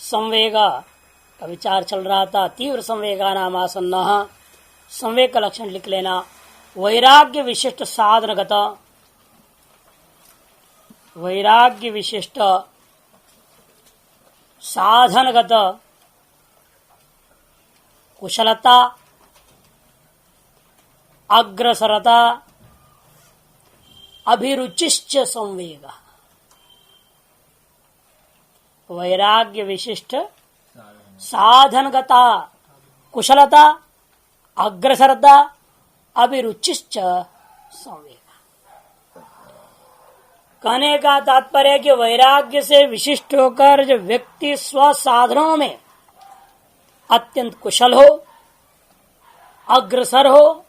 संवेग का विचार चल रहा था। तीव्र संवेगा नाम आसन्न, संवेग का लक्षण लिख लेना। वैराग्य विशिष्ट साधनगत, वैराग्य विशिष्ट साधनगत कुशलता, अग्रसरता, अभिरुचिश्च संवेग। वैराग्य विशिष्ट साधनगता कुशलता, अग्रसरता, अभिरुचिश्च संवेग। कहने का तात्पर्य है कि वैराग्य से विशिष्ट होकर जो व्यक्ति स्व साधनों में अत्यंत कुशल हो, अग्रसर हो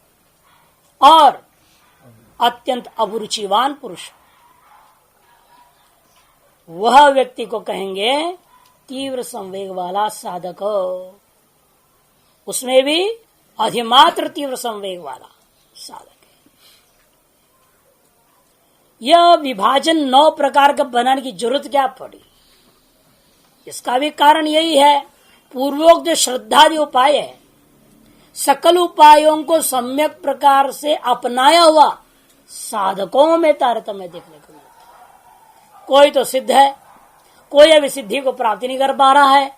और अत्यंत अभिरुचिवान पुरुष, वह व्यक्ति को कहेंगे तीव्र संवेग वाला साधक। उसमें भी अधिमात्र तीव्र संवेग वाला साधक है। यह विभाजन 9 प्रकार का बनाने की जरूरत क्या पड़ी? इसका भी कारण यही है, पूर्वोक्त जो श्रद्धादि उपाय है, सकल उपायों को सम्यक प्रकार से अपनाया हुआ साधकों में तारतम्य देखने को मिलता है। कोई तो सिद्ध है, कोई अभी सिद्धि को प्राप्ति नहीं कर पा रहा है,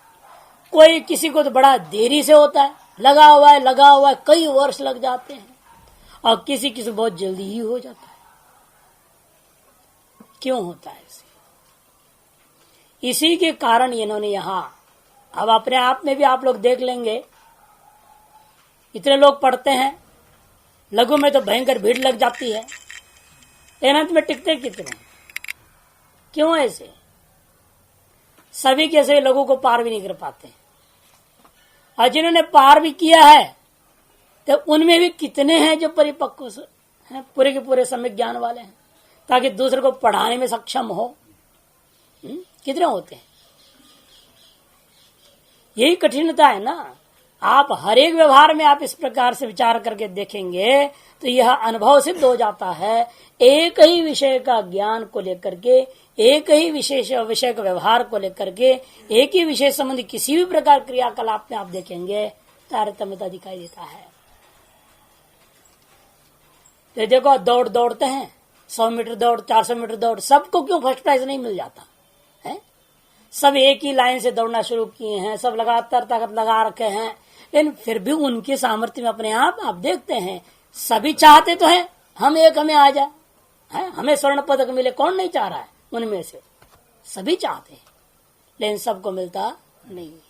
कोई किसी को तो बड़ा देरी से होता है, लगा हुआ है, कई वर्ष लग जाते हैं, और किसी किसी बहुत जल्दी ही हो जाता है। क्यों होता है इसी के कारण इन्होंने यहां, अब अपने आप में भी आप लोग देख लेंगे, इतने लोग पढ़ते हैं, लघु में तो भयंकर भीड़ लग जाती है, अनंत में टिकते कितने? क्यों ऐसे? सभी कैसे लघु को पार भी नहीं कर पाते, और जिन्होंने पार भी किया है तो उनमें भी कितने हैं जो परिपक्व हैं, पूरे के पूरे सम्यक ज्ञान वाले हैं, ताकि दूसरे को पढ़ाने में सक्षम हो। कितने होते हैं? यही कठिनता है ना। आप हर एक व्यवहार में आप इस प्रकार से विचार करके देखेंगे तो यह अनुभव सिद्ध हो जाता है। एक ही विषय का ज्ञान को लेकर के, एक ही विशेष विषय का व्यवहार को लेकर के, एक ही विषय संबंधी किसी भी प्रकार क्रियाकलाप में आप देखेंगे तारतम्यता दिखाई देता है। तो देखो, दौड़ते हैं, 100 मीटर दौड़, 400 मीटर दौड़, सबको क्यों फर्स्ट प्राइज नहीं मिल जाता है? सब एक ही लाइन से दौड़ना शुरू किए हैं, सब लगातार ताकत लगा रखे हैं, लेकिन फिर भी उनके सामर्थ्य में अपने आप देखते हैं, सभी चाहते तो हैं हमें आ जाए, हमें स्वर्ण पदक मिले, कौन नहीं चाह रहा है? उनमें से सभी चाहते हैं, लेकिन सबको मिलता नहीं है।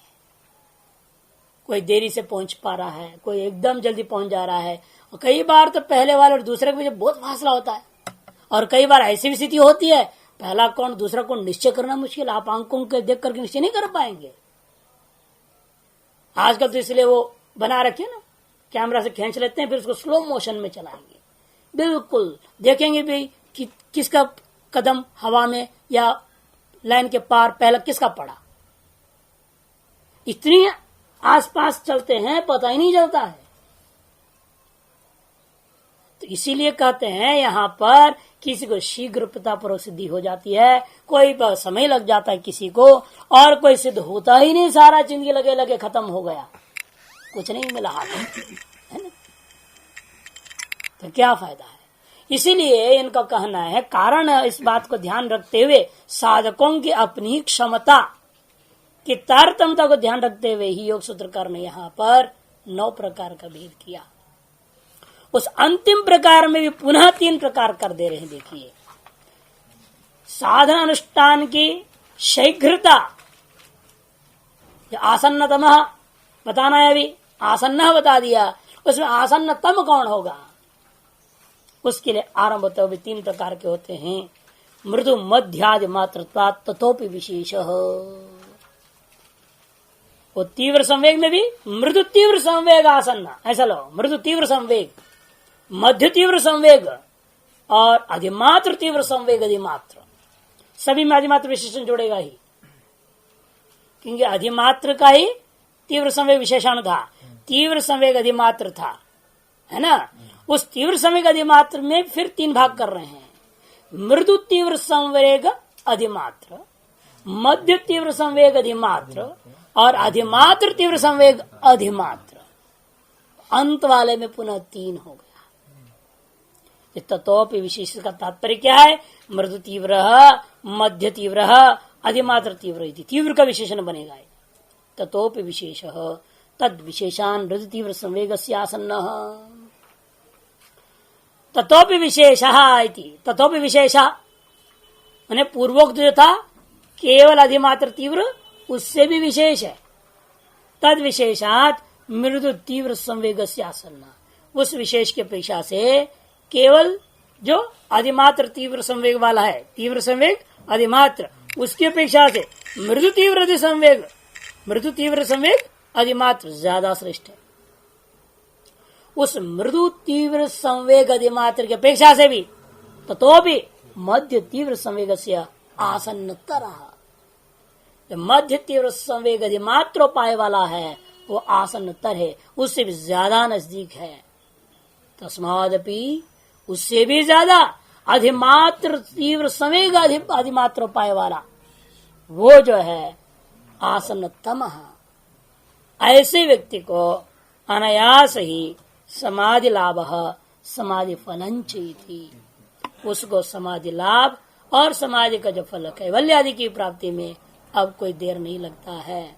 कोई देरी से पहुंच पा रहा है, कोई एकदम जल्दी पहुंच जा रहा है, और कई बार तो पहले वाले और दूसरे के बीच बहुत फासला होता है, और कई बार ऐसी भी स्थिति होती है, पहला कौन दूसरा कौन निश्चय करना मुश्किल, आप आंकों के देख करके निश्चय नहीं कर पाएंगे। आजकल तो इसलिए वो बना रखे ना, कैमरा से खींच लेते हैं, फिर उसको स्लो मोशन में चलाएंगे, बिल्कुल देखेंगे भी कि किसका कदम हवा में या लाइन के पार पहला किसका पड़ा। इतनी आसपास चलते हैं, पता ही नहीं चलता है। तो इसीलिए कहते हैं यहां पर किसी को शीघ्र प्रतापूर्वक सिद्धि हो जाती है, कोई समय लग जाता है किसी को, और कोई सिद्ध होता ही नहीं, सारा जिंदगी लगे लगे खत्म हो गया, कुछ नहीं मिला हाथ है ना। तो क्या फायदा है? इसीलिए इनका कहना है, कारण इस बात को ध्यान रखते हुए साधकों की अपनी क्षमता की तारतम्यता को ध्यान रखते हुए ही योग सूत्रकार ने यहाँ पर 9 प्रकार का भेद किया। उस अंतिम प्रकार में भी पुनः 3 प्रकार कर दे रहे हैं। देखिए, साधन अनुष्ठान की शीघ्रता, आसन्नतम बताना है, अभी आसन्न बता दिया, उसमें आसन्नतम कौन होगा? उसके लिए आरंभ होते हुए 3 प्रकार के होते हैं। मृदु मध्यादि मात्रत्वा तथोपि विशेष। वो तीव्र संवेग में भी मृदु तीव्र संवेग आसन्न, ऐसा लो, मृदु तीव्र संवेग, मध्य तीव्र संवेग और अधिमात्र तीव्र संवेग। अधिमात्र सभी में अधिमात्र विशेषण जोड़ेगा ही, क्योंकि अधिमात्र का ही तीव्र संवेग विशेषण था, तीव्र संवेग अधिमात्र था, है ना। उस तीव्र संवेग अधिमात्र में फिर 3 भाग कर रहे हैं। मृदु तीव्र संवेग अधिमात्र, मध्य तीव्र संवेग अधिमात्र और अधिमात्र तीव्र संवेग अधिमात्र, अंत वाले में पुनः 3 हो गया। ततोपि विशेष का तात्पर्य क्या है? मृदु तीव्र, मध्य तीव्र, अधिमात्र तीव्र, तीव्र का विशेषण बनेगा। ततोपि विशेष तद विशेषान मृदु तीव्र संवेग आसन्न। ततोपि विशेष, ततोपि विशेष मैंने पूर्वोक्त जो था केवल अधिमात्र तीव्र, उससे भी विशेष है। तद विशेषात मृदु तीव्र संवेग आसन्न, उस विशेष की अपेक्षा से केवल जो अधिमात्र तीव्र संवेग वाला है, तीव्र संवेग अधिमात्र, उसकी अपेक्षा से मृदु तीव्र संवेग, मृदु तीव्र संवेग अधिमात्र ज्यादा श्रेष्ठ है। उस मृदु तीव्र संवेग अधिमात्र की अपेक्षा से भी ततोपि मध्य तीव्र संवेग से आसन्नतर, मध्य तीव्र संवेग अधिमात्र उपाय वाला है वो आसन्नतर है, उससे भी ज्यादा नजदीक है। तस्मादपि उससे भी ज्यादा अधिमात्र तीव्र संवेग अधिमात्र उपाय वाला वो जो है आसन्नतम, ऐसे व्यक्ति को अनायास ही समाधि लाभ समाधि फलंच थी, उसको समाधि लाभ और समाधि का जो फल कैवल्य आदि की प्राप्ति में अब कोई देर नहीं लगता है।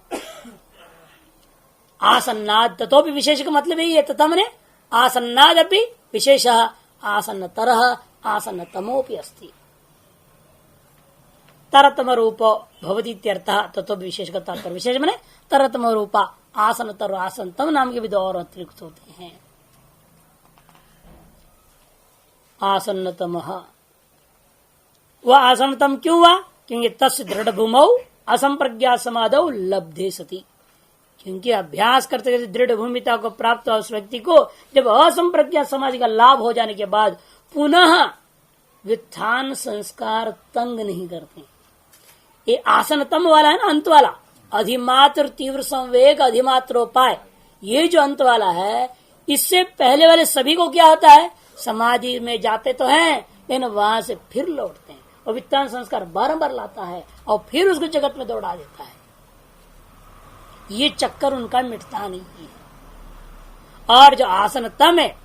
आसन्नाद ततोपि विशेष का मतलब यही है, तथा मने आसन्नाद अपि विशेष आसन्नतर आसन्नतमोपि अस्ति। तरतम रूप भवति इत्यर्थः। ततो विशेष का तात्पर्य, विशेष माने तरतम रूपा, आसन्नतर आसन्नतम नाम के भी दो और अतिरिक्त होते हैं। आसन्नतम, वह आसन्नतम क्यों हुआ? क्योंकि तस्य दृढ़ भूमौ असंप्रज्ञा समाधौ लब्धे सती, क्योंकि अभ्यास करते करते दृढ़ भूमिता को प्राप्त हुआ उस व्यक्ति को जब असंप्रज्ञा समाधि का लाभ हो जाने के बाद पुनः वित्थान संस्कार तंग नहीं करते। ये आसनतम वाला है ना, अंत वाला, अधिमात्र तीव्र संवेग अधिमात्रोपाय, ये जो अंत वाला है, इससे पहले वाले सभी को क्या होता है? समाधि में जाते तो हैं लेकिन वहां से फिर लौटते हैं और वित्तान संस्कार बारंबार लाता है और फिर उसको जगत में दौड़ा देता है। ये चक्कर उनका मिटता नहीं है। और जो आसनतम है,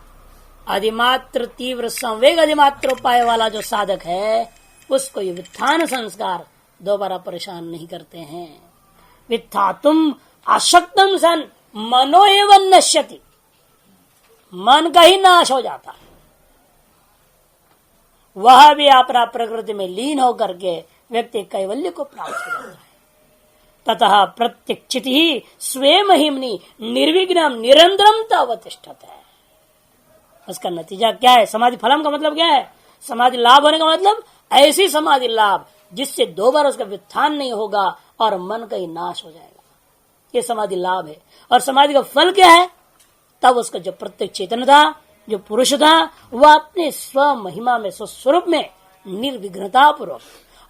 अधिमात्र तीव्र संवेग अधिमात्र उपाय वाला जो साधक है, उसको ये वित्थान संस्कार दोबारा परेशान नहीं करते हैं। वित्थातुम आशक्तम सन मनो एवं नश्यति, मन का ही नाश हो जाता है, वह भी अपना प्रकृति में लीन होकर के व्यक्ति कैवल्य को प्राप्त हो जाता है। ततः प्रत्यक्षित ही स्वयं महिमनी निर्विघ्न निरंतरम अवतिष्ठत है। उसका नतीजा क्या है? समाधि फलम का मतलब क्या है? समाधि लाभ होने का मतलब ऐसी समाधि लाभ जिससे दो बार उसका व्युत्थान नहीं होगा और मन का ही नाश हो जाएगा, ये समाधि लाभ है। और समाधि का फल क्या है? तब उसका जो प्रत्यक्ष चेतन था, जो पुरुष था, वह अपने स्व महिमा में, स्वस्वरूप में निर्विघ्नता पूर्वक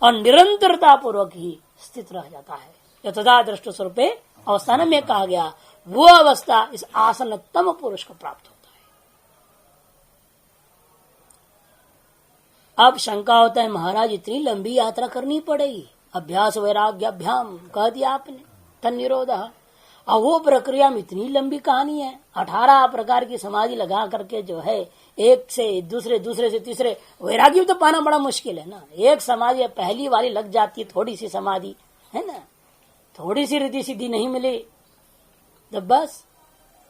और निरंतरता पूर्वक ही स्थित रह जाता है। जो तथा दृष्ट स्वरूप अवस्थान में कहा गया, वो अवस्था इस आसनतम पुरुष को प्राप्त होता है। अब शंका होता है, महाराज इतनी लंबी यात्रा करनी पड़ेगी, अभ्यास वैराग्य अभ्याम कह दिया आपने, तन निरोध, और वो प्रक्रिया में इतनी लंबी कहानी है। 18 प्रकार की समाधि लगा करके जो है, एक से दूसरे, दूसरे से तीसरे, वैराग्य तो पाना बड़ा मुश्किल है ना। एक समाधि पहली वाली लग जाती है, थोड़ी सी समाधि है ना, थोड़ी सी रिद्धि सिद्धि नहीं मिली तो बस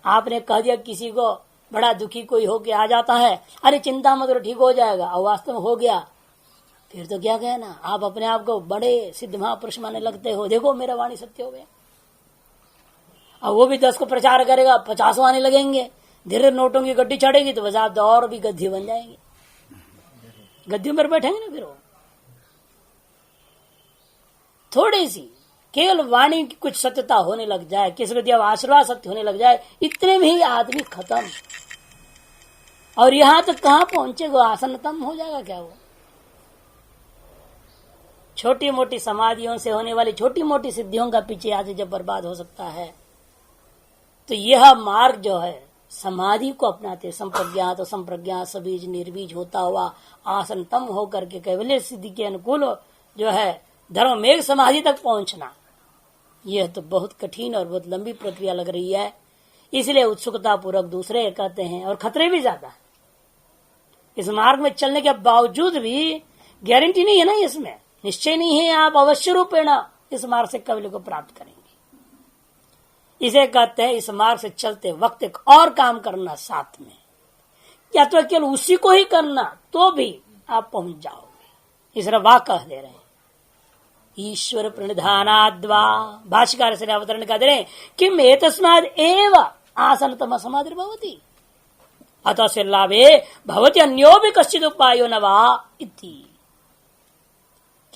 आपने कह दिया किसी को, बड़ा दुखी कोई होके आ जाता है, अरे चिंता मत करो ठीक हो जाएगा, और वास्तव में हो गया, फिर तो क्या कहना, आप अपने आप को बड़े सिद्ध महापुरुष माने लगते हो, देखो मेरा वाणी सत्य हो गया। और वो भी 10 को प्रचार करेगा, 50 आने लगेंगे, धीरे नोटों की गड्डी चढ़ेगी तो बस आप तो और भी गद्दी बन जाएंगे, गद्दियों पर बैठेंगे ना। फिर वो थोड़ी सी केवल वाणी की कुछ सत्यता होने लग जाए, किसी को दिया आशीर्वाद सत्य होने लग जाए, इतने में ही आदमी खत्म। और यहां तक कहां पहुंचेगा? आसनतम हो जाएगा क्या वो? छोटी मोटी समाधियों से होने वाली छोटी मोटी सिद्धियों का पीछे आदमी जब बर्बाद हो सकता है, तो यह मार्ग जो है समाधि को अपनाते, संप्रज्ञात संप्रज्ञात सबीज निर्बीज होता हुआ आसनतम होकर के कैवल्य सिद्धि के अनुकूल जो है धर्ममेघ समाधि तक पहुंचना यह तो बहुत कठिन और बहुत लंबी प्रक्रिया लग रही है। इसलिए उत्सुकता पूर्वक दूसरे कहते हैं, और खतरे भी ज्यादा है। इस मार्ग में चलने के बावजूद भी गारंटी नहीं है ना, इसमें निश्चय नहीं है आप अवश्य रूपेण इस मार्ग से कबीले को प्राप्त करेंगे। इसे कहते हैं इस मार्ग से चलते वक्त एक और काम करना साथ में, या तो केवल उसी को ही करना तो भी आप पहुंच जाओगे। इस वाक कह दे रहे हैं ईश्वर प्रणिधानाद्वा। भाष्यकार से अवतरण कर दे रहे कि मे तस्माद एव आसनतम समाधि भवति अतः से लाभे भवति अन्यो भी कश्चित उपायो न वा इति।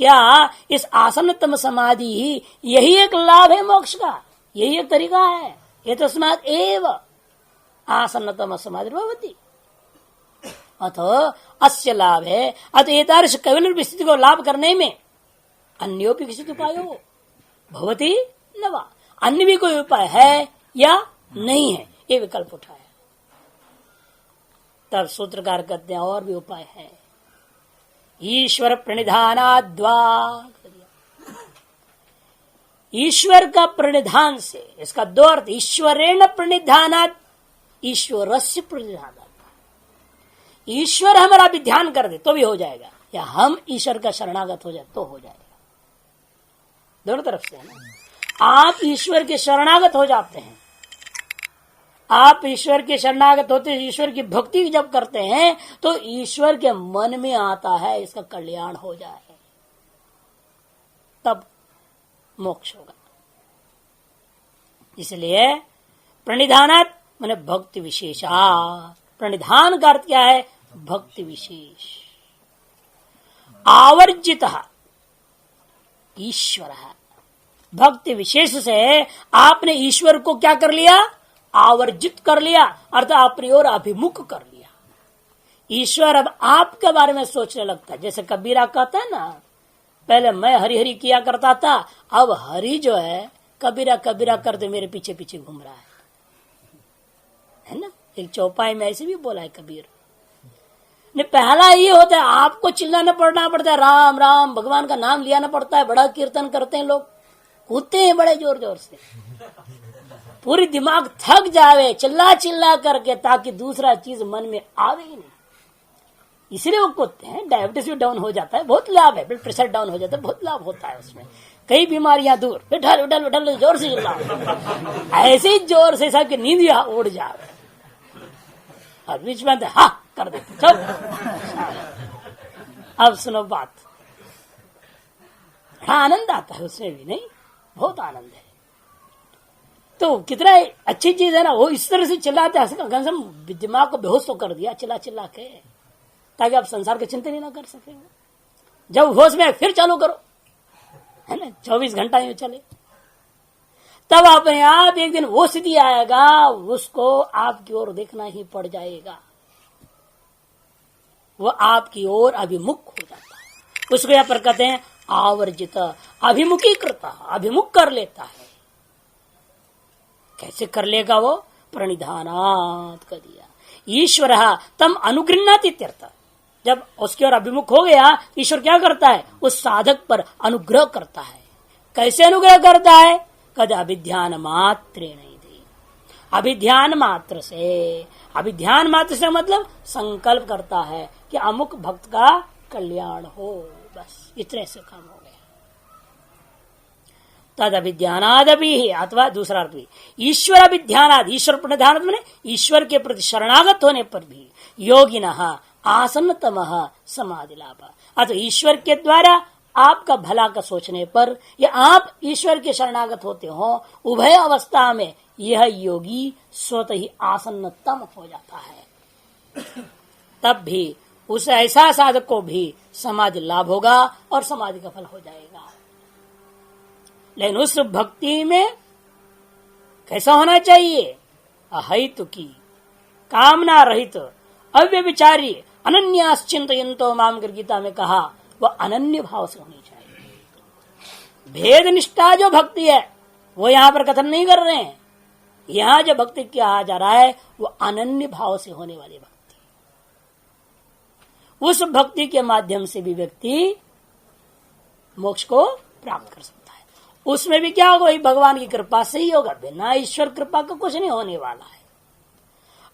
क्या इस आसनतम समाधि यही एक लाभ है मोक्ष का, यही एक तरीका है। ये तस्माद एव आसनतम समाधि भवति अतः अस्य लाभ है। अतः एतादृश कैवल्य स्थिति को लाभ करने में अन्योपि किसी उपाय हो भवती न वा, अन्य भी कोई उपाय है या नहीं है, ये विकल्प उठाया। तब सूत्रकार कहते हैं और भी उपाय है। ईश्वर प्रणिधानाद्वा, ईश्वर का प्रणिधान से, इसका दो अर्थ, ईश्वरेण प्रणिधानात् ईश्वरस्य प्रणिधानात्। ईश्वर हमारा भी ध्यान कर दे तो भी हो जाएगा, या हम ईश्वर का शरणागत हो जाए तो हो जाएगा। दोनों तरफ से है ना। आप ईश्वर के शरणागत हो जाते हैं, आप ईश्वर के शरणागत होते, ईश्वर की भक्ति जब करते हैं तो ईश्वर के मन में आता है इसका कल्याण हो जाए, तब मोक्ष होगा। इसलिए प्रणिधानात् माने भक्ति विशेषा। प्रणिधान का अर्थ क्या है? भक्ति विशेष। आवर्जित ईश्वर है, भक्ति विशेष से आपने ईश्वर को क्या कर लिया? आवर्जित कर लिया, अर्थात अपनी ओर अभिमुख कर लिया। ईश्वर अब आपके बारे में सोचने लगता है। जैसे कबीरा कहता है ना, पहले मैं हरि हरि किया करता था, अब हरि जो है कबीरा कबीरा करते मेरे पीछे पीछे घूम रहा है ना। एक चौपाई में ऐसे भी बोला है कबीर ने। पहला ये होता है आपको चिल्लाना पड़ना पड़ता है, राम राम भगवान का नाम लिया ना पड़ता है, बड़ा कीर्तन करते हैं लोग, कूदते हैं बड़े जोर जोर से, पूरी दिमाग थक जावे चिल्ला चिल्ला करके, ताकि दूसरा चीज मन में आवे ही नहीं। इसलिए वो कूदते हैं। डायबिटीज भी डाउन हो जाता है, बहुत लाभ है। ब्लड प्रेशर डाउन हो जाता है, बहुत लाभ होता है उसमें। कई बीमारियां दूर, विठल विठल विठल जोर से चिल्ला, ऐसे ही जोर से सबकी नींद उड़ जावे, और बीच में हाँ कर देते चल। अब सुनो बात, हाँ आनंद आता है उसमें भी, नहीं बहुत आनंद है। तो कितना अच्छी चीज है ना, वो इस तरह से चिल्लाते हैं, दिमाग को बेहोश तो कर दिया चिल्ला चिल्ला के, ताकि आप संसार के चिंतन ही ना कर सके। जब होश में फिर चालू करो, है ना, 24 घंटा ही चले, तब अपने आप एक दिन वो स्थिति आएगा, उसको आपकी ओर देखना ही पड़ जाएगा, वो आपकी ओर अभिमुख हो जाता है। उसको यहां पर कहते हैं आवर्जित, अभिमुखीकृत, अभिमुख कर लेता है। कैसे कर लेगा वो? प्रणिधानात् कर दिया। ईश्वर तम अनुगृह्णाति इत्यर्थ। जब उसकी ओर अभिमुख हो गया, ईश्वर क्या करता है? उस साधक पर अनुग्रह करता है। कैसे अनुग्रह करता है? कद अभिध्यान मात्रेण। अभिध्यान मात्र से, अभिध्यान मात्र से मतलब संकल्प करता है कि अमुक भक्त का कल्याण हो, बस इतने से काम हो गया। तद अभिध्यानादपि ही, अथवा दूसरा अर्थ भी ईश्वर अभिध्यानाद, ईश्वर प्रणिधान मैंने ईश्वर के प्रति शरणागत होने पर भी योगिनः आसन्नतमः समाधि लाभ। अतः ईश्वर के द्वारा आपका भला का सोचने पर, या आप ईश्वर के शरणागत होते हो, उभय अवस्था में यह योगी स्वतः ही आसन्नतम हो जाता है। तब भी उस ऐसा साधक को भी समाधि लाभ होगा और समाधि का फल हो जाएगा। लेकिन उस भक्ति में कैसा होना चाहिए? अहैतुकी, कामना रहित, अव्यभिचारी, अनन्याश्चिंतयन्तो माम, गीता में कहा, वह अनन्य भाव से होनी चाहिए। भेद निष्ठा जो भक्ति है वो यहाँ पर कथन नहीं कर रहे हैं। यहाँ जो भक्ति किया जा रहा है वो अनन्य भाव से होने वाली भक्ति। उस भक्ति के माध्यम से भी व्यक्ति मोक्ष को प्राप्त कर सकता है। उसमें भी क्या होगा, वही भगवान की कृपा से ही होगा, बिना ईश्वर कृपा का कुछ नहीं होने वाला है।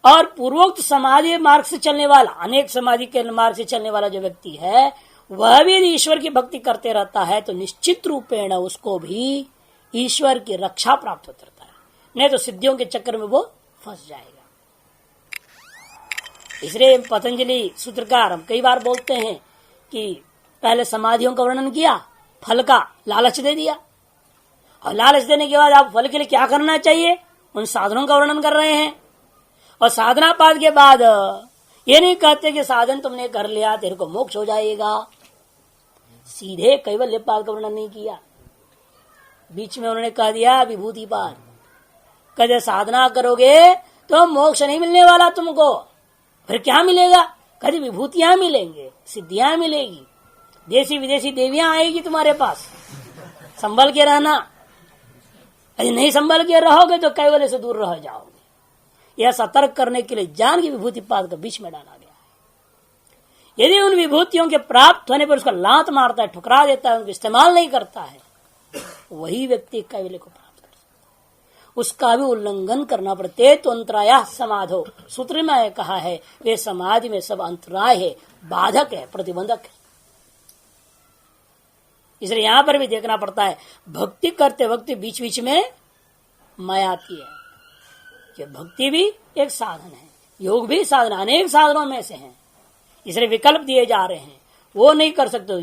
और पूर्वोक्त समाधि मार्ग से चलने वाला, अनेक समाधि के मार्ग से चलने वाला जो व्यक्ति है, वह भी यदि ईश्वर की भक्ति करते रहता है तो निश्चित रूपेण उसको भी ईश्वर की रक्षा प्राप्त होता रहता है, नहीं तो सिद्धियों के चक्कर में वो फंस जाएगा। इसलिए पतंजलि सूत्रकार हम कई बार बोलते हैं कि पहले समाधियों का वर्णन किया, फल का लालच दे दिया, और लालच देने के बाद आप फल के लिए क्या करना चाहिए उन साधनों का वर्णन कर रहे हैं। और साधना पाद के बाद ये नहीं कहते कि साधन तुमने कर लिया तेरे को मोक्ष हो जाएगा, सीधे कैवल्य पाद का वर्णन नहीं किया। बीच में उन्होंने कह दिया विभूति पाद, कहते साधना करोगे तो मोक्ष नहीं मिलने वाला तुमको, फिर क्या मिलेगा, कहते विभूतियां मिलेंगे, सिद्धियां मिलेगी, देसी विदेशी देवियां आएगी तुम्हारे पास, संभल के रहना, यदि नहीं संभल के रहोगे तो कैवल्य से दूर रह जाओगे। यह सतर्क करने के लिए जान की विभूति पाद का बीच में डाला गया है। यदि उन विभूतियों के प्राप्त होने पर उसका लात मारता है, ठुकरा देता है, उनको इस्तेमाल नहीं करता है, वही व्यक्ति कैवल्य को प्राप्त कर सकता है। उसका भी उल्लंघन करना पड़ते तो अंतराया समाधो, सूत्र में कहा है वे समाधि में सब अंतराय है, बाधक है, प्रतिबंधक है। इसलिए यहां पर भी देखना पड़ता है, भक्ति करते वक्त बीच बीच में माया आती है कि भक्ति भी एक साधन है, योग भी साधन, अनेक साधनों में से है। इसलिए विकल्प दिए जा रहे हैं, वो नहीं कर सकते,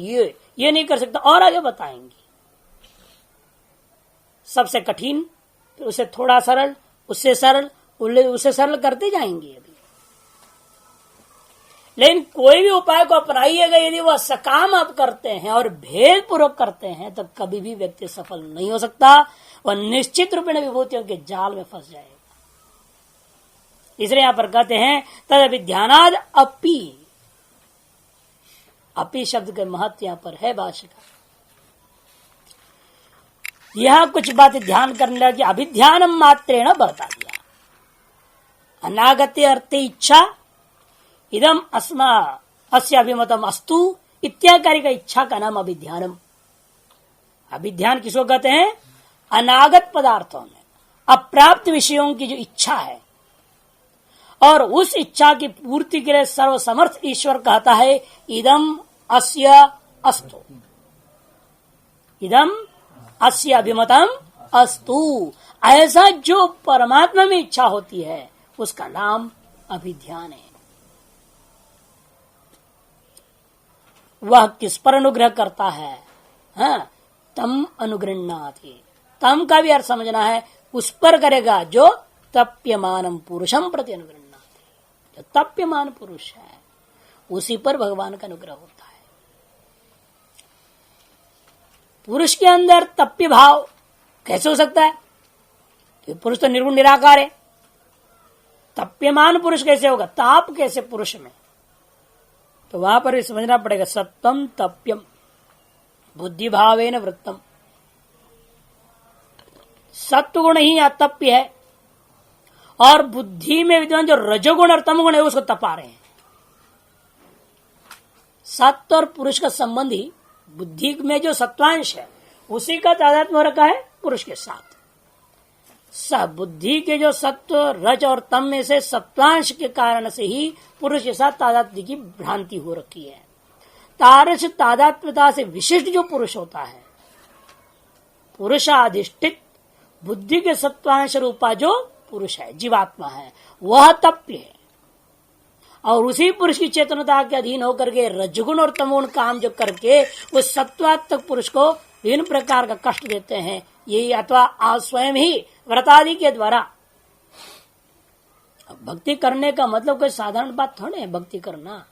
ये नहीं कर सकता, और आगे बताएंगे। सबसे कठिन, फिर उससे थोड़ा सरल, उससे सरल, उससे सरल करते जाएंगे। अभी लेकिन कोई भी उपाय को अपनाइएगा, यदि वह सकाम आप करते हैं और भेद पूर्वक करते हैं तो कभी भी व्यक्ति सफल नहीं हो सकता, वह निश्चित रूप में विभूतियों के जाल में फंस जाएगा। इसलिए यहां पर कहते हैं तद विध्यानाद अपी शब्द के महत्व यहां पर है भाष्य का। यह कुछ बातें ध्यान करने लगे, अभिध्यानम मात्रेण बता दिया, अनागत्य अर्थ इच्छा इदम अस्मा अस्य अभिमतम अस्तु इत्यादि का इच्छा का नाम अभिध्यानम। अभिध्यान किसको कहते हैं, अनागत पदार्थों में अप्राप्त विषयों की जो इच्छा है और उस इच्छा की पूर्ति के लिए सर्वसमर्थ ईश्वर कहता है इदम अस्य अस्तु, इदम अस्य अभिमतम अस्तु। ऐसा जो परमात्मा में इच्छा होती है उसका नाम अभिध्यान है। वह किस पर अनुग्रह करता है, हाँ, तम अनुगृह्णाति, तम का भी अर्थ समझना है, उस पर करेगा जो तप्यमानम पुरुषम प्रति अनुगृह्णाति, जो तप्यमान पुरुष है उसी पर भगवान का अनुग्रह होता है। पुरुष के अंदर तप्य भाव कैसे हो सकता है, तो पुरुष तो निर्गुण निराकार है, तप्यमान पुरुष कैसे होगा, ताप कैसे पुरुष में, तो वहां पर भी समझना पड़ेगा सत्वम तप्यम बुद्धि भावेन वृत्तम। सत्व गुण ही अतप्य है और बुद्धि में विद्वान जो रजोगुण और तमगुण है उसको तपा रहे हैं। सत्व और पुरुष का संबंध ही बुद्धि में जो सत्वांश है उसी का तादात्म्य हो रखा है पुरुष के साथ। बुद्धि के जो सत्व रज और तम में से सत्वांश के कारण से ही पुरुष के साथ तादात्म्य की भ्रांति हो रखी है। तारस तादात्म्यता से विशिष्ट जो पुरुष होता है, पुरुषाधिष्ठित बुद्धि के सत्वांश रूपा जो पुरुष है, जीवात्मा है, वह तप्य है। और उसी पुरुष की चेतनता के अधीन होकर के रजगुण और तमोगुण काम जो करके उस सत्वात्मक पुरुष को विभिन्न प्रकार का कष्ट देते हैं, यही अथवा स्वयं ही व्रतादि के द्वारा। भक्ति करने का मतलब कोई साधारण बात थोड़ी है भक्ति करना।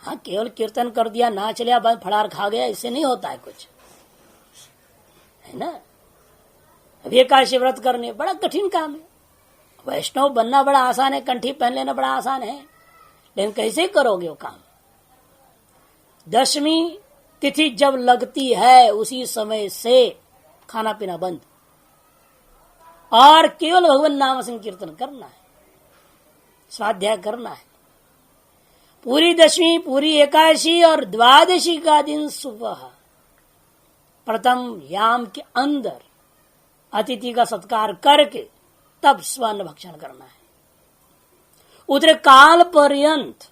हाँ, केवल कीर्तन कर दिया, नाच लिया, बस फड़ार खा गया, इससे नहीं होता है कुछ, है ना। अब एकादशी व्रत करने बड़ा कठिन काम है। वैष्णव बनना बड़ा आसान है, कंठी पहन लेना बड़ा आसान है, लेकिन कैसे करोगे वो काम। दशमी तिथि जब लगती है उसी समय से खाना पीना बंद और केवल भगवान नाम संकीर्तन करना है, स्वाध्याय करना है। पूरी दशमी, पूरी एकादशी और द्वादशी का दिन सुबह प्रथम याम के अंदर अतिथि का सत्कार करके तब स्वर्ण भक्षण करना है। उतरे काल पर्यंत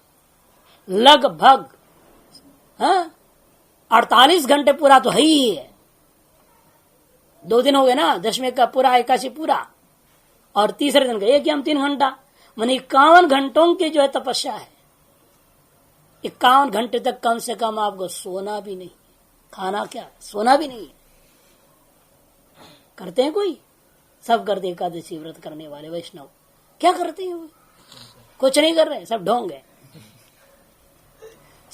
लगभग 48 घंटे पूरा तो है ही है। 2 दिन हो गए ना, दशमी का पूरा, एकादशी पूरा, और तीसरे दिन का एक या 3 घंटा, मानी 51 घंटों की जो है तपस्या है। 51 घंटे तक कम से कम आपको सोना भी नहीं, खाना क्या, सोना भी नहीं। करते हैं कोई? सब करते एकादशी व्रत करने वाले वैष्णव क्या करते हैं? कुछ नहीं कर रहे, सब ढोंग है।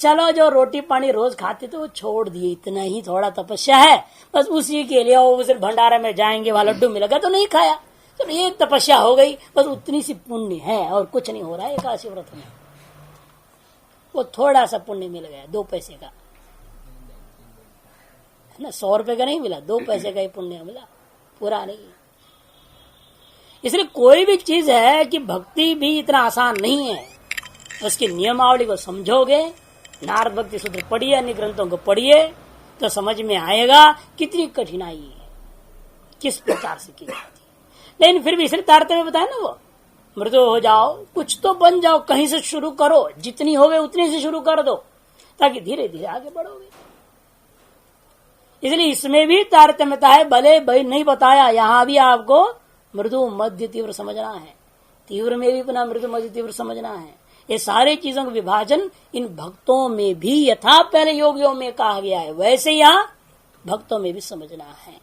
चलो जो रोटी पानी रोज खाते थे वो छोड़ दिए, इतना ही थोड़ा तपस्या है बस, उसी के लिए वो सिर्फ भंडारा में जाएंगे, वहां लड्डू मिलेगा तो नहीं खाया, चलो ये तपस्या हो गई, बस उतनी सी पुण्य है और कुछ नहीं हो रहा है एकादशी व्रत में। वो थोड़ा सा पुण्य मिल गया, 2 पैसे का है ना, 100 रुपए का नहीं मिला, 2 पैसे का ही पुण्य मिला, पूरा नहीं। इसलिए कोई भी चीज है कि भक्ति भी इतना आसान नहीं है। उसकी नियमावली को समझोगे, नारद भक्ति सूत्र पढ़िए, अन्य ग्रंथों को पढ़िए तो समझ में आएगा कितनी कठिनाई है, किस प्रकार से की जाती है। लेकिन फिर भी इसलिए तारतम्य बताया ना, वो मृदु हो जाओ, कुछ तो बन जाओ, कहीं से शुरू करो, जितनी होवे उतनी से शुरू कर दो ताकि धीरे धीरे आगे बढ़ोगे। इसलिए इसमें भी तारतम्यता है, भले भाई नहीं बताया, यहां भी आपको मृदु मध्य तीव्र समझना है, तीव्र में भी पुनः मृदु मध्य तीव्र समझना है। ये सारे चीजों का विभाजन इन भक्तों में भी यथा पहले योगियों में कहा गया है, वैसे यहां भक्तों में भी समझना है।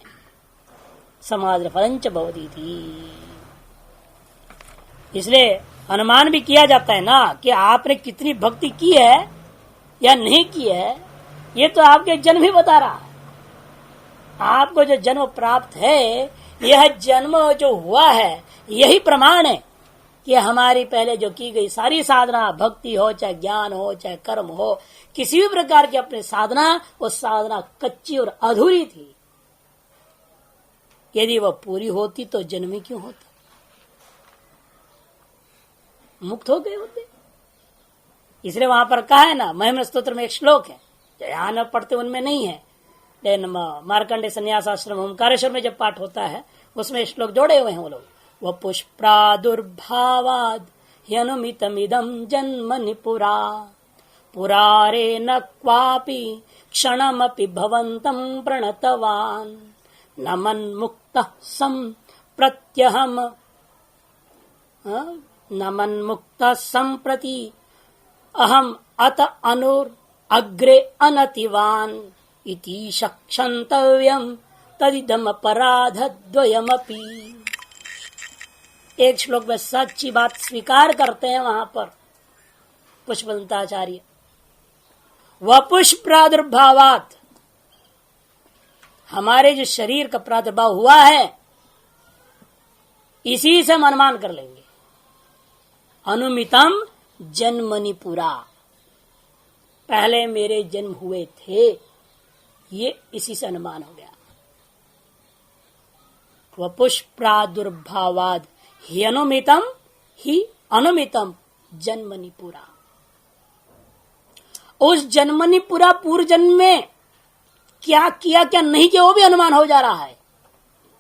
समाज फलंच भवती थी, इसलिए अनुमान भी किया जाता है ना कि आपने कितनी भक्ति की है या नहीं की है, ये तो आपके जन्म ही बता रहा है। आपको जो जन्म प्राप्त है, यह जन्म जो हुआ है यही प्रमाण है कि हमारी पहले जो की गई सारी साधना, भक्ति हो चाहे ज्ञान हो चाहे कर्म हो, किसी भी प्रकार की अपनी साधना, वो साधना कच्ची और अधूरी थी। यदि वह पूरी होती तो जन्म ही क्यों होता, मुक्त हो गए होते। इसलिए वहां पर कहा है ना, महिमा स्तोत्र में एक श्लोक है जो यहां न पढ़ते उनमें नहीं है, लेकिन मार्कंडे संन्यासाश्रम ओमकारेश्वर में जब पाठ होता है उसमें श्लोक जोड़े हुए हैं वो लोग। वह पुष्प्रादुर्भावाद ह्यनुमितमिदं जन्मनि पुरा पुरारे न क्वापि क्षणमपि भवन्तं प्रणतवान् न मन्मुक्तः सम्प्रत्यहम् न मन्मुक्तः सम्प्रति अहम् अत अनुर अग्रे अनतिवान् इति क्षन्तव्यम् तदिदम अपराधद्वयमपि। एक श्लोक में सच्ची बात स्वीकार करते हैं वहां पर पुष्पदंताचार्य। वपुष प्रादुर्भावात, हमारे जो शरीर का प्रादुर्भाव हुआ है इसी से हम अनुमान कर लेंगे। अनुमितम जन्मनि पुरा, पहले मेरे जन्म हुए थे, ये इसी से अनुमान हो गया। वपुष प्रादुर्भावाद ही अनुमितम ही अनुमितम जन्मनि पुरा। उस जन्मनि पुरा पूर्व जन्म में क्या किया क्या नहीं किया वो भी अनुमान हो जा रहा है।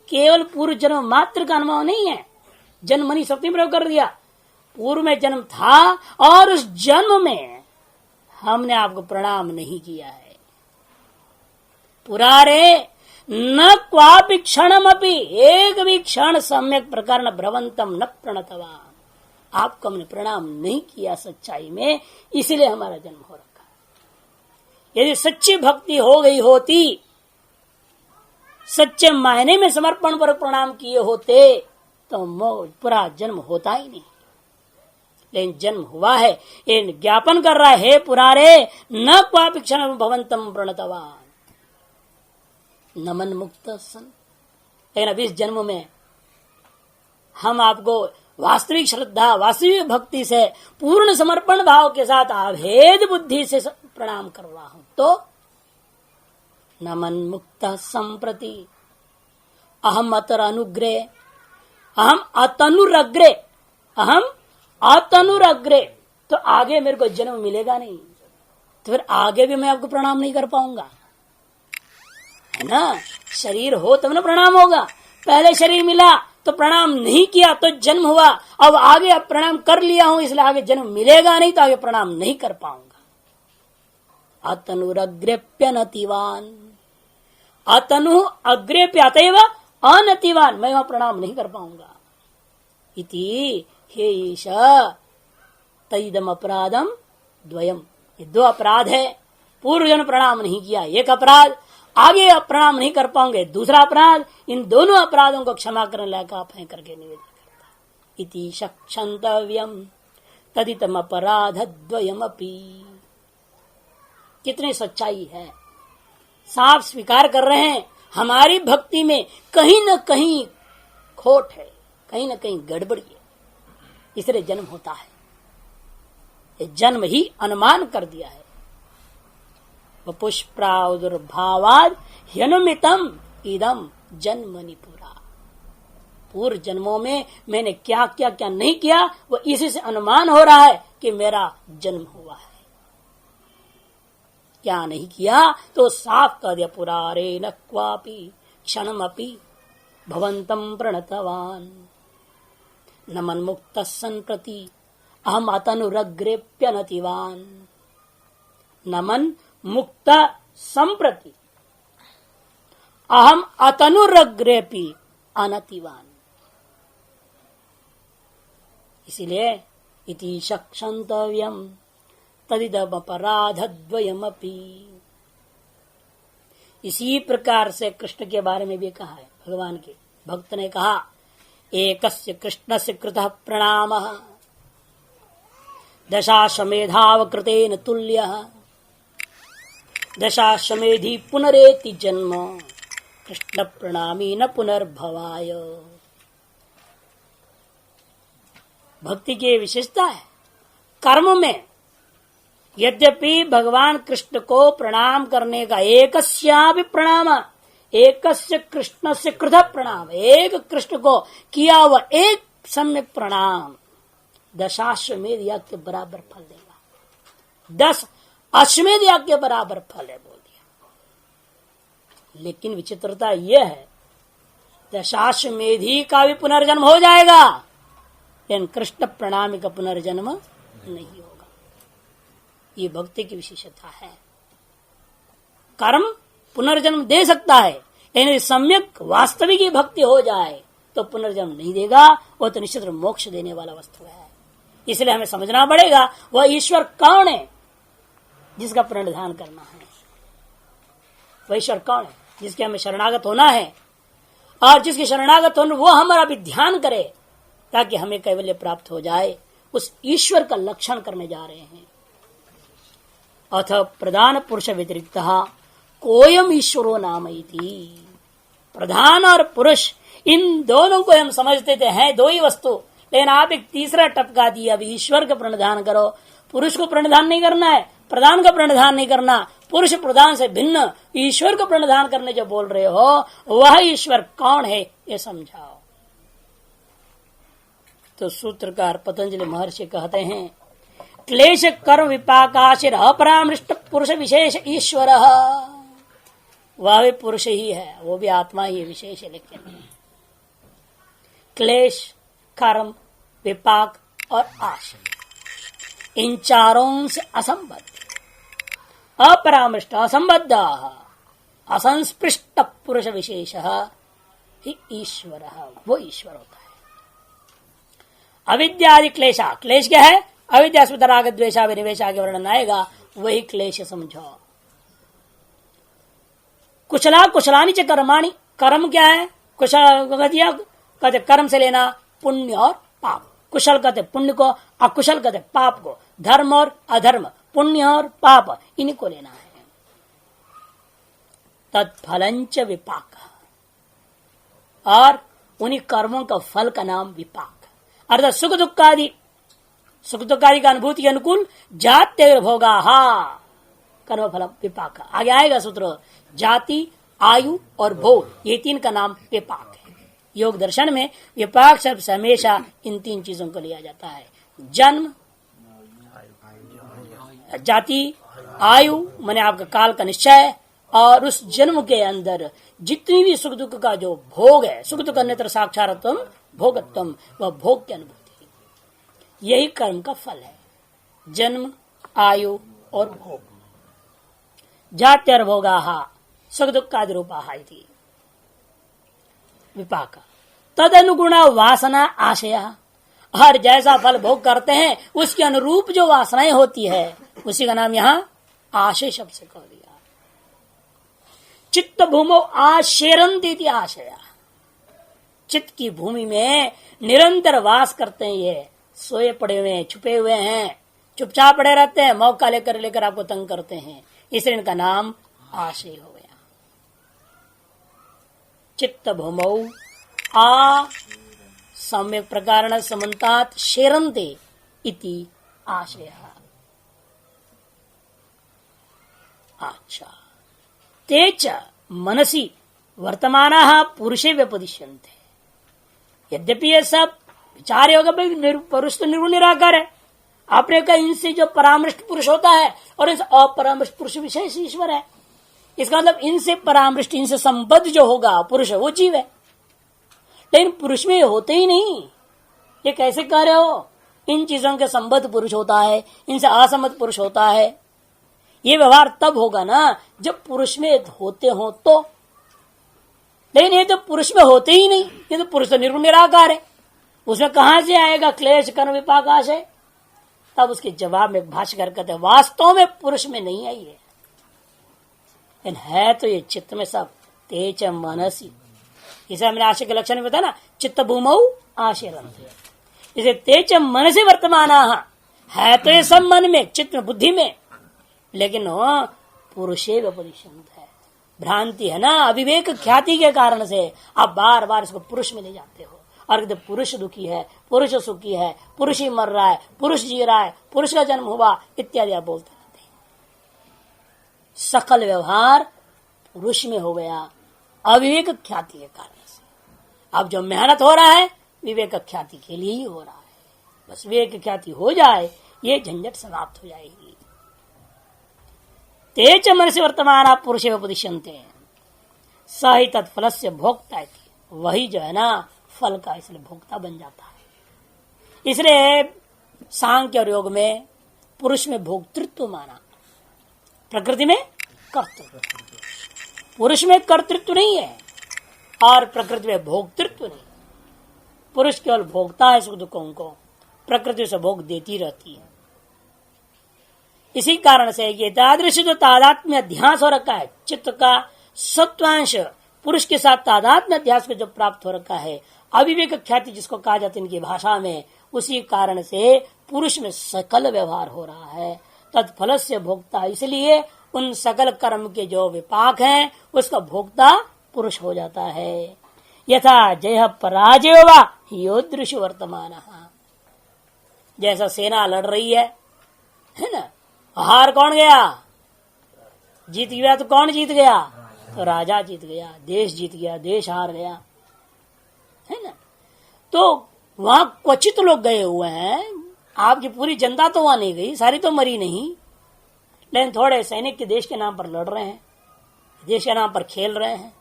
केवल पूर्व जन्म मात्र का अनुमान नहीं है, जन्मनि शब्द प्रयोग कर दिया, पूर्व में जन्म था और उस जन्म में हमने आपको प्रणाम नहीं किया है। पुरारे न क्वापि क्षणमपि, एक भी क्षण सम्यक प्रकार न भ्रवंतम न प्रणतवान, आपको हमने प्रणाम नहीं किया सच्चाई में, इसलिए हमारा जन्म हो रखा है। यदि सच्ची भक्ति हो गई होती, सच्चे मायने में समर्पण पर प्रणाम किए होते तो पूरा जन्म होता ही नहीं। लेकिन जन्म हुआ है, ये ज्ञापन कर रहा है पुरारे न क्वापि क्षण भवंतम प्रणतवान नमन मुक्त सन। लेकिन अब इस जन्म में हम आपको वास्तविक श्रद्धा, वास्तविक भक्ति से, पूर्ण समर्पण भाव के साथ अभेद बुद्धि से प्रणाम कर रहा हूं, तो नमन मुक्त संप्रति अहम अतर अनुग्रह, अहम अतनुरग्रे, अहम अतनुरग्रे, तो आगे मेरे को जन्म मिलेगा नहीं, तो फिर आगे भी मैं आपको प्रणाम नहीं कर पाऊंगा, है ना। शरीर हो तब ना प्रणाम होगा। पहले शरीर मिला तो प्रणाम नहीं किया तो जन्म हुआ, अब आगे अब प्रणाम कर लिया हूं इसलिए आगे जन्म मिलेगा नहीं तो आगे प्रणाम नहीं कर पाऊंगा। अतनुरग्रेप्यनतिवान, अतनु अग्रेप्य अतएव अनतिवान, मैं वहां प्रणाम नहीं कर पाऊंगा। इति हे ईश तइदम अपराधम द्वयम, ये दो अपराध है। पूर्व जन्म प्रणाम नहीं किया एक अपराध, आगे अब प्रणाम नहीं कर पाऊंगे दूसरा अपराध। इन दोनों अपराधों को क्षमा करने लायक आप हैं करके निवेदन करता। इति क्षन्तव्यम तदितम अपराध द्वयमपि। कितनी सच्चाई है, साफ स्वीकार कर रहे हैं हमारी भक्ति में कहीं न कहीं खोट है, कहीं न कहीं गड़बड़ी है, इसलिए जन्म होता है। ये जन्म ही अनुमान कर दिया है। पुष्प्रादुर्भावाद ह्यनुमितम इदम जन्मनि पुरा। पूर्व जन्मों में मैंने क्या किया क्या नहीं किया वो इसी से अनुमान हो रहा है कि मेरा जन्म हुआ है। क्या नहीं किया तो साफ कर दिया। पुरारे न क्वापि क्षणमपि भवंतम प्रणतवान न मन्मुक्त सन् प्रति अहम अतनुरग्रेप्यनतिवान। नमन मुक्त संप्रति अहम अतनुरग्रेपी अनतिवान। इसीलिए इति क्षन्तव्यम तदिदम अपराधद्वयमपि। इसी प्रकार से कृष्ण के बारे में भी कहा है। भगवान के भक्त ने कहा एकस्य कृष्णस्य कृतः प्रणामः दशाश्वमेधावकृतेन तुल्यः दशाश्वमेधि पुनरेति जन्म कृष्ण प्रणामी न पुनर्भवाय। भक्ति की विशेषता है कर्म में। यद्यपि भगवान कृष्ण को प्रणाम करने का एकस्यापि प्रणाम, एकस्य कृष्ण से कृत प्रणाम, एक कृष्ण को किया हुआ एक सम्यक प्रणाम 10 अश्वमेध याग के बराबर फल देगा। 10 अश्वमेध याग के बराबर फल है बोल दिया। लेकिन विचित्रता यह है 10 अश्वमेधी का भी पुनर्जन्म हो जाएगा लेकिन कृष्ण प्रणामी का पुनर्जन्म नहीं होगा। ये भक्ति की विशेषता है। कर्म पुनर्जन्म दे सकता है, यानी सम्यक वास्तविक भक्ति हो जाए तो पुनर्जन्म नहीं देगा। वो तो निश्चित मोक्ष देने वाला वस्तु है। इसलिए हमें समझना पड़ेगा वह ईश्वर कौन है जिसका प्रणिधान करना है। वह ईश्वर कौन है जिसके हमें शरणागत होना है, और जिसके शरणागत होने वो हमारा भी ध्यान करे ताकि हमें कैवल्य प्राप्त हो जाए। उस ईश्वर का लक्षण करने जा रहे हैं। अथ प्रधान पुरुष व्यतिरिक्त कोयम ईश्वरो नाम इति। प्रधान और पुरुष इन दोनों को हम समझते थे हैं दो ही वस्तु, लेकिन आप एक तीसरा टपका दिया। अब ईश्वर का प्रणिधान करो। पुरुष को प्रणिधान नहीं करना है, प्रधान का प्रणिधान नहीं करना। पुरुष प्रधान से भिन्न ईश्वर को प्रणिधान करने जो बोल रहे हो वह ईश्वर कौन है ये समझाओ। तो सूत्रकार पतंजलि महर्षि कहते हैं क्लेश कर्म विपाकाशिर अपरामृष्ट पुरुष विशेष ईश्वर। वह भी पुरुष ही है, वो भी आत्मा ही विशेष है। लेकिन क्लेश कर्म विपाक और आशय इन चारों से असंबद्ध अपरामृष्ट असंबद्ध असंस्पृष्ट पुरुष विशेष ही ईश्वर, वो ईश्वर होता है। अविद्यादि क्लेशा, क्लेश क्या है? अविद्या राग द्वेषा विनिवेश आगे वर्णन आएगा, वही क्लेश समझो। कुशला कुशलानी च कर्माणि, कर्म क्या है? कुशल कहते कर्म से लेना पुण्य और पाप। कुशल कहते पुण्य को, अकुशल कहते पाप को। धर्म और अधर्म, पुण्य और पाप, इन्हीं को लेना है। तत्फलंच विपाक, और उन्हीं कर्मों का फल का नाम विपाक। अर्थात सुख दुखादि, सुख दुखादि का अनुभूति के अनुकूल जात्य भोगा कर्म फल विपाक। आगे आएगा सूत्र, जाति आयु और भोग, ये तीन का नाम विपाक है। योग दर्शन में विपाक शब्द से हमेशा इन तीन चीजों को लिया जाता है। जन्म, जाति, आयु माने आपका काल का निश्चय, और उस जन्म के अंदर जितनी भी सुख दुख का जो भोग है, सुख दुख अन्यत्र साक्षात्तम भोगत्तम, वह भोग की अनुभूति, यही कर्म का फल है। जन्म, आयु और भोग, जात्यर्भोगा सुख दुखादि रूपा विपाक तद अनुगुण वासना आशय। हर जैसा फल भोग करते हैं उसके अनुरूप जो वासनाएं होती है उसी का नाम यहाँ आशय शब्द से कह दिया। चित्त भूमो आशेरंती आशय, चित्त की भूमि में निरंतर वास करते हैं। ये सोए पड़े हुए हैं, छुपे हुए हैं, चुपचाप पड़े रहते हैं, मौका लेकर आपको तंग करते हैं, इसलिए इनका नाम आशय हो गया। चित्त भूमौ आ सम्यक प्रकारेण समन्तात् शेरन्ते इति आशय। अच्छा, तेच मनसी वर्तमानः पुरुषे व्यपदिश्यन्ते। यद्यपि ये सब विचार होगा भाई पुरुष तो निर्गुण निराकार है, आपने कहा इनसे जो परामृष्ट पुरुष होता है और इनसे अपरामृष्ट पुरुष विशेष ईश्वर है। इसका मतलब इनसे परामृष्ट, इनसे संबद्ध जो होगा पुरुष वो जीव है, लेकिन पुरुष में होते ही नहीं। ये कैसे कह रहे हो? इन चीजों के संबद्ध पुरुष होता है, इनसे असंबद्ध पुरुष होता है। ये व्यवहार तब होगा ना जब पुरुष में होते हो तो, लेकिन ये तो पुरुष में होते ही नहीं। ये तो पुरुष तो निर्गुण निराकार है, उसमें कहां से आएगा क्लेश कर्म विपाक आशय? तब उसके जवाब में भाष्यकार कहते हैं वास्तव में पुरुष में नहीं आई है, लेकिन है तो ये चित्त में सब। तेज मनसी, इसे हमने आशय के लक्षण में बताया ना, चित्त भूमौ आशेरन्ते। इसे तेज मनसी वर्तमान है तो ये सब मन में, चित्त में, बुद्धि में, लेकिन पुरुषे व्यपदिश्यन्ते है। भ्रांति है ना, अविवेक ख्याति के कारण से आप बार बार इसको पुरुष में ले जाते हो और कहते पुरुष दुखी है, पुरुष सुखी है, पुरुष ही मर रहा है, पुरुष जी रहा है, पुरुष का जन्म हुआ इत्यादि आप बोलते रहते हैं। सकल व्यवहार पुरुष में हो गया अविवेक ख्याति के कारण से। अब जो मेहनत हो रहा है विवेक ख्याति के लिए ही हो रहा है। बस विवेक ख्याति हो जाए ये झंझट समाप्त हो जाएगी। तेज मन से वर्तमान आप पुरुष उपदिश्यन्ते, स ही तत्फल से भोक्ता, वही जो है ना फल का इसलिए भोक्ता बन जाता है। इसलिए सांख्य और योग में पुरुष में भोक्तृत्व माना, प्रकृति में कर्तृत्व। पुरुष में कर्तृत्व नहीं है और प्रकृति में भोक्तृत्व नहीं। पुरुष केवल भोगता है सुख दुखों को, प्रकृति से भोग देती रहती है। इसी कारण से ये तादृश जो तादात्म्य अध्यास हो रखा है, चित्त का सत्वांश पुरुष के साथ तादात्म्य अध्यास को जो प्राप्त हो रखा है, अविवेक ख्याति जिसको कहा जाता है इनकी भाषा में, उसी कारण से पुरुष में सकल व्यवहार हो रहा है। तत्फल से भोक्ता, इसलिए उन सकल कर्म के जो विपाक हैं उसका भोक्ता पुरुष हो जाता है। यथा जय पराजय वा योदृश वर्तमान, जैसा सेना लड़ रही है ना, हार कौन गया? जीत गया तो कौन जीत गया? तो राजा जीत गया, देश जीत गया, देश हार गया, है ना। तो वहां क्वचित लोग गए हुए हैं, आपकी पूरी जनता तो वहां नहीं गई, सारी तो मरी नहीं, लेकिन थोड़े सैनिक के देश के नाम पर लड़ रहे हैं, देश के नाम पर खेल रहे हैं।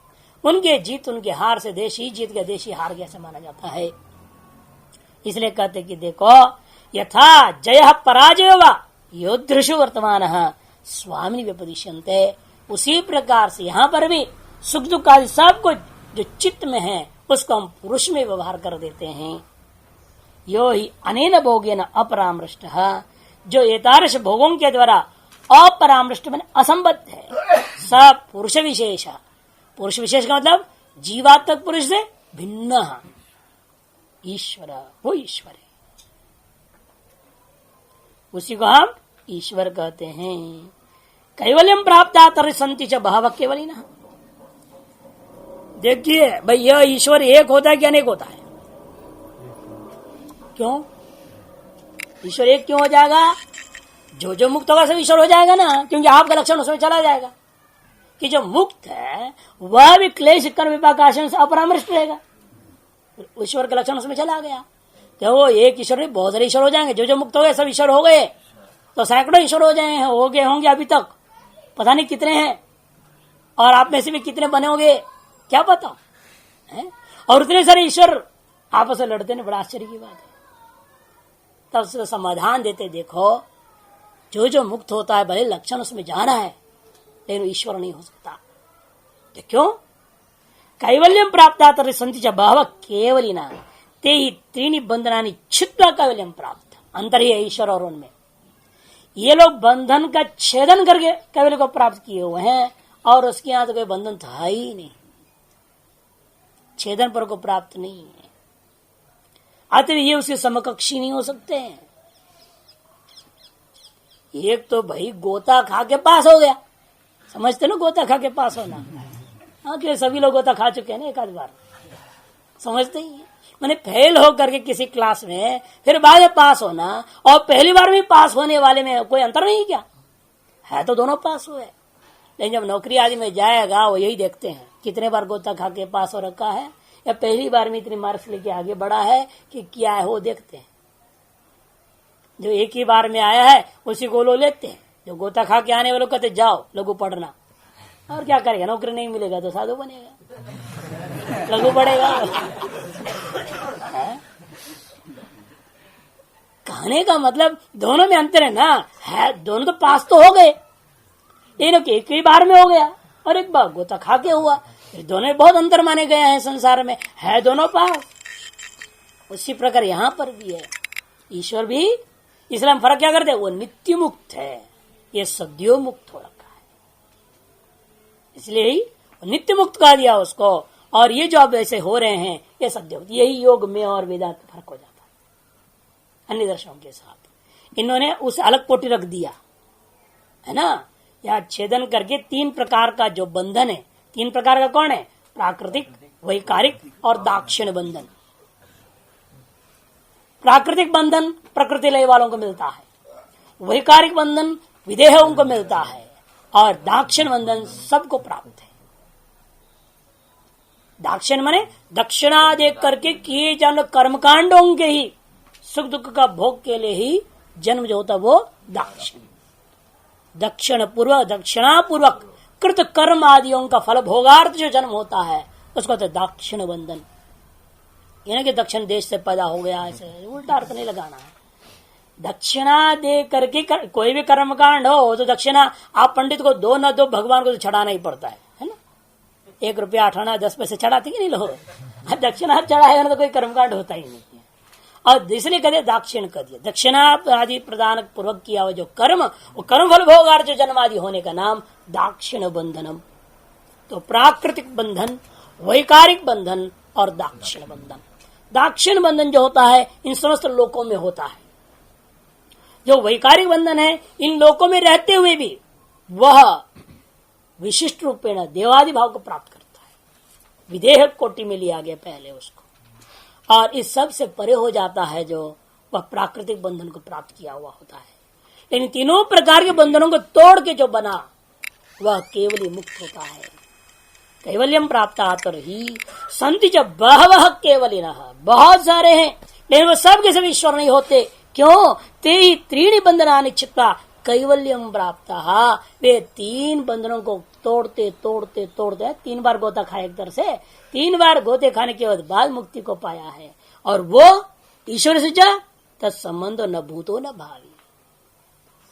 उनके जीत उनके हार से देश ही जीत गया, देश ही हार गया से माना जाता है। इसलिए कहते कि देखो यथा जय पराजय वा योदृश वर्तमान स्वामी व्यपदिश्यन्ते, उसी प्रकार से यहाँ पर भी सुख दुख आदि सब कुछ जो चित्त में है उसको हम पुरुष में व्यवहार कर देते हैं। यो ही अनेन भोगेन अपरामृष्ट, जो एतादृश भोगों के द्वारा अपरामृष्ट में असंबद्ध है, सब पुरुष विशेष। पुरुष विशेष का मतलब जीवात्मक पुरुष से भिन्न ईश्वर, वो ईश्वर है, उसी को हम ईश्वर कहते हैं। कैवल्यम प्राप्त संति च बहवः केवलिनः। देखिए भाई यह ईश्वर एक होता है कि अनेक होता है? क्यों ईश्वर एक क्यों हो जाएगा? जो मुक्त होगा सब ईश्वर हो जाएगा ना, क्योंकि आपका लक्षण उसमें चला जाएगा कि जो मुक्त है वह भी क्लेश कर्म विपाक आश्रम से अपरामृष्ट रहेगा, ईश्वर का लक्षण उसमें चला गया। तो वो एक ईश्वर नहीं बहुत सारे ईश्वर हो जाएंगे। जो मुक्त हो गए सब ईश्वर हो गए तो सैकड़ों ईश्वर हो गए होंगे अभी तक, पता नहीं कितने हैं, और आप में से भी कितने बने होंगे क्या पता है? और उतने सारे ईश्वर आपस में लड़ते हैं, बड़ा आश्चर्य की बात है। तब उसका समाधान देते, देखो जो जो मुक्त होता है भले लक्षण उसमें जाना है, लेकिन ईश्वर नहीं हो सकता। तो क्यों? कैवल्यम प्राप्त संति च बहवः केवलिना ते ही त्रीणि बंधनानि छित्त्वा कैवल्यम प्राप्त। अंतर ही है ईश्वर और उनमें। ये लोग बंधन का छेदन करके कैवल्य को प्राप्त किए हुए हैं, और उसके यहां तो कोई बंधन था ही नहीं, छेदन पर को प्राप्त नहीं है। अतः ये उसके समकक्षी नहीं हो सकते हैं। एक तो भाई गोता खा के पास हो गया, समझते ना गोता खा के पास होना। हाँ, क्यों सभी लोग गोता खा चुके हैं ना एक आध बार, समझते ही है। मैंने फेल हो करके किसी क्लास में फिर बाद में पास होना और पहली बार भी पास होने वाले में कोई अंतर नहीं क्या है? तो दोनों पास हुए। लेकिन जब नौकरी आदि में जाएगा वो यही देखते हैं कितने बार गोता खा के पास हो रखा है, या पहली बार में इतनी मार्क्स लेके आगे बढ़ा है कि क्या है, वो देखते हैं। जो एक ही बार में आया है उसी को लोग लेते हैं, जो गोता खा के आने वालों कहते जाओ लघु पढ़ना। और क्या करेगा, नौकरी नहीं मिलेगा तो साधु बनेगा, लघु पढ़ेगा। कहने का मतलब दोनों में अंतर है ना, है दोनों तो पास तो हो गए, लेकिन एक ही बार में हो गया और एक बार गोता खा के हुआ। दोनों में बहुत अंतर माने गए हैं संसार में, है दोनों पास। उसी प्रकार यहां पर भी है, ईश्वर भी। इसलिए हम फर्क क्या करते हैं, वो नित्य मुक्त है, ये सद्यो मुक्त हो रखा है, इसलिए ही नित्य मुक्त कहा दिया उसको। और ये जो अब ऐसे हो रहे हैं ये सद्यो, यही योग में और वेदांत में फर्क हो जाता है अन्य दर्शनों के साथ। इन्होंने उस अलग कोटि रख दिया है ना। यह छेदन करके तीन प्रकार का जो बंधन है, तीन प्रकार का कौन है, प्राकृतिक, वैकारिक और दाक्षिण बंधन। प्राकृतिक बंधन प्रकृति लय वालों को मिलता है, वैकारिक बंधन विदेहों को मिलता है, और दाक्षिण बंधन सबको प्राप्त है। दाक्षिण माने दक्षिणा देख करके किए जाने कर्मकांडों के ही सुख दुख का भोग के लिए ही जन्म जो होता वो दाक्षिण। दक्षिणापूर्वक कृत कर्म आदियों का फल भोगार्थ जो जन्म होता है उसको तो दाक्षिण बंधन। यानी कि दक्षिण देश से पैदा हो गया, ऐसे उल्टा अर्थ नहीं लगाना है। दक्षिणा दे करके कोई भी कर्मकांड हो तो दक्षिणा आप पंडित को दो न दो, भगवान को तो चढ़ाना ही पड़ता है ना। 1 रुपया 8 आना 10 पैसे चढ़ाते कि नहीं लोग, दक्षिणा चढ़ाएगा ना तो कोई कर्मकांड होता ही नहीं है। और इसलिए कहते दाक्षिण कर दिया, दक्षिणा आदि प्रदान पूर्वक किया हुआ जो कर्म, वो कर्म फल भोगार्थ जो जन्म आदि होने का नाम दाक्षिण बंधनम। तो प्राकृतिक बंधन, वैकारिक बंधन और दाक्षिण बंधन। दाक्षिण बंधन जो होता है इन समस्त लोकों में होता है। जो वैकारिक बंधन है इन लोकों में रहते हुए भी वह विशिष्ट रूपेण देवादि भाव को प्राप्त करता है। विदेह कोटि में लिया गया पहले उसको, और इस सब से परे हो जाता है जो वह प्राकृतिक बंधन को प्राप्त किया हुआ होता है। लेकिन तीनों प्रकार के बंधनों को तोड़ के जो बना वह केवल ही मुक्त होता है। कैवल्यम प्राप्त आतर ही संति च बहवः केवलिनः, बहुत सारे हैं लेकिन वो सब के सब ईश्वर नहीं होते। क्यों? ते ही त्रीणि बंधनानि छित्त्वा कैवल्यम प्राप्त, वे तीन बंधनों को तोड़ते तोड़ते तोड़ते 3 बार गोता खाए एक तरह से, 3 बार गोते खाने के बाद मुक्ति को पाया है। और वो ईश्वर से जा तत्संबंध न भूतो न भावी।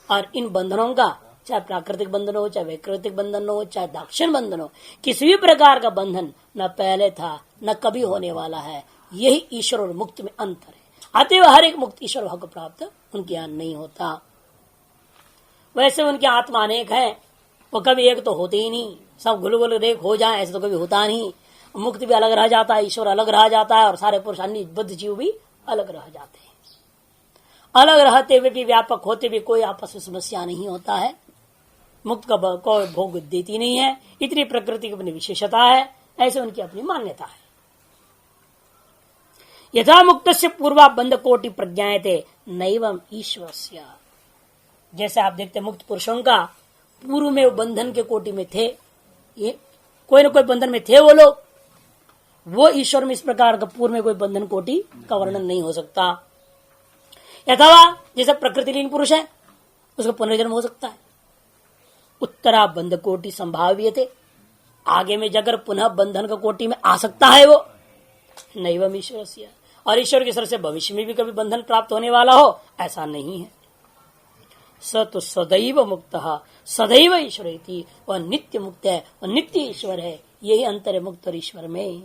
और इन बंधनों का चाहे प्राकृतिक बंधन हो, चाहे वैकृतिक बंधन हो, चाहे दाक्षिण बंधन हो, किसी भी प्रकार का बंधन न पहले था न कभी होने वाला है। यही ईश्वर और मुक्त में अंतर है। अतएव हर एक मुक्त ईश्वर भाव को प्राप्त उनके यहाँ नहीं होता। वैसे उनके आत्मा अनेक है, वो कभी एक तो होते ही नहीं, सब गुल गुल एक हो जाए ऐसे तो कभी होता नहीं। मुक्त भी अलग रह जाता है, ईश्वर अलग रह जाता है, और सारे पुरुष अन्य बुद्ध जीव भी अलग रह जाते हैं। अलग रहते हुए भी, व्यापक होते भी कोई आपस में समस्या नहीं होता है। मुक्त का कोई भोग देती नहीं है, इतनी प्रकृति की अपनी विशेषता है, ऐसे उनकी अपनी मान्यता है। यथा मुक्त से पूर्वा बंध कोटि प्रज्ञायते नैवम ईश्वरस्य। जैसे आप देखते मुक्त पुरुषों का पूर्व में वो बंधन के कोटि में थे, ये कोई न कोई बंधन में थे वो लोग, वो ईश्वर में इस प्रकार का पूर्व में कोई बंधन कोटि का वर्णन नहीं हो सकता। यथावा जैसे प्रकृतिलीन पुरुष है उसका पुनर्जन्म हो सकता है। उत्तरा बंध कोटि संभाव्य थे, आगे में जगह पुनः बंधन का कोटि में आ सकता है वो नैवम ईश्वरस्य, और ईश्वर की तरफ से भविष्य में भी कभी बंधन प्राप्त होने वाला हो ऐसा नहीं है। स तो सदैव मुक्त सदैव ईश्वर, वह नित्य मुक्त है, वह नित्य ईश्वर है। यही अंतर है मुक्त और ईश्वर में।